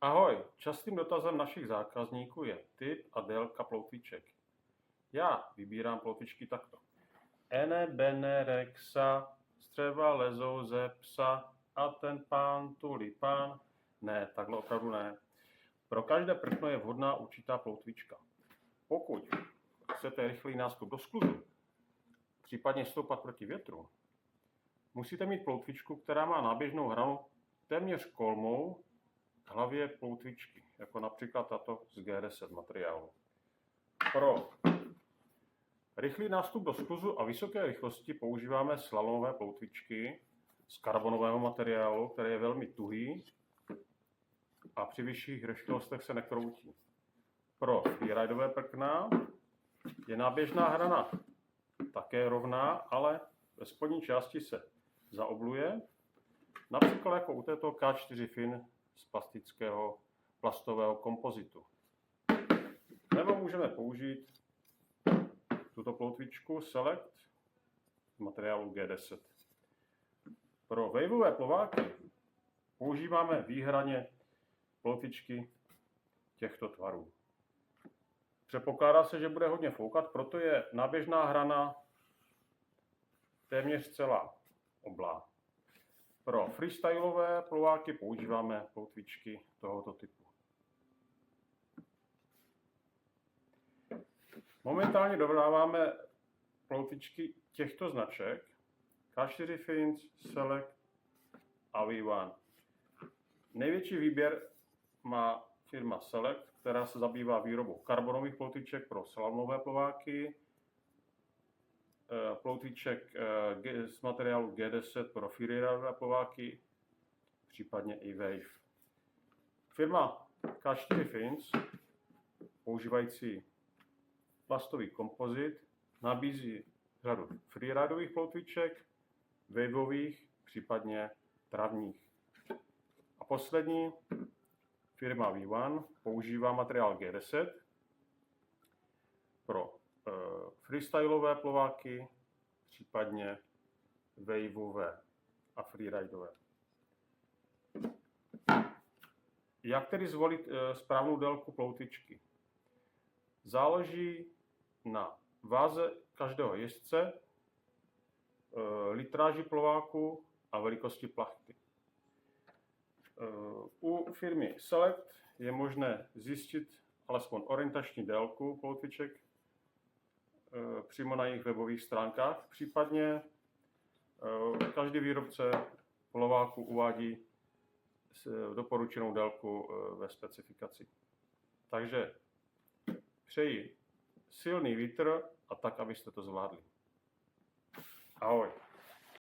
Ahoj, častým dotazem našich zákazníků je typ a délka ploutviček. Já vybírám ploutvičky takto. Ene bene rexa, střeva lezou ze psa a ten pán tulipán. Ne, takhle opravdu ne. Pro každé prkno je vhodná určitá ploutvička. Pokud chcete rychlý nástup do skluzu, případně stoupat proti větru, musíte mít ploutvičku, která má náběžnou hranu téměř kolmou k hlavě ploutvičky, jako například tato z G10 materiálu. Pro rychlý nástup do skluzu a vysoké rychlosti používáme slalomové ploutvičky z karbonového materiálu, který je velmi tuhý a při vyšších rychlostech se nekroutí. Pro freeridové prkna je náběžná hrana také rovná, ale ve spodní části se zaobluje, například jako u této K4 Fin z plastového kompozitu. Nebo můžeme použít tuto ploutvičku Select z materiálu G10. Pro waveové plováky používáme výhradně ploutvičky těchto tvarů. Předpokládá se, že bude hodně foukat, proto je náběžná hrana téměř celá oblá. Pro freestyleové plováky používáme ploutvičky tohoto typu. Momentálně dodáváme ploutvičky těchto značek K4 Fins, Select a V1. Největší výběr má firma Select, která se zabývá výrobou karbonových ploutviček pro slalomové plováky, ploutviček z materiálu G10 pro freeridové plováky, případně i Wave. Firma K4 Fins, používající plastový kompozit, nabízí řadu freeridových ploutviček, waveových, případně travních. A poslední, firma V1 používá materiál G10 pro freestyleové plováky, případně waveové a freeridové. Jak tedy zvolit správnou délku ploutvičky? Záleží na váze každého jezdce, litráži plováku a velikosti plachty. U firmy Select je možné zjistit alespoň orientační délku ploutviček přímo na jejich webových stránkách. Případně každý výrobce plováku uvádí doporučenou délku ve specifikaci. Takže přeji silný vítr a tak, abyste to zvládli. Ahoj.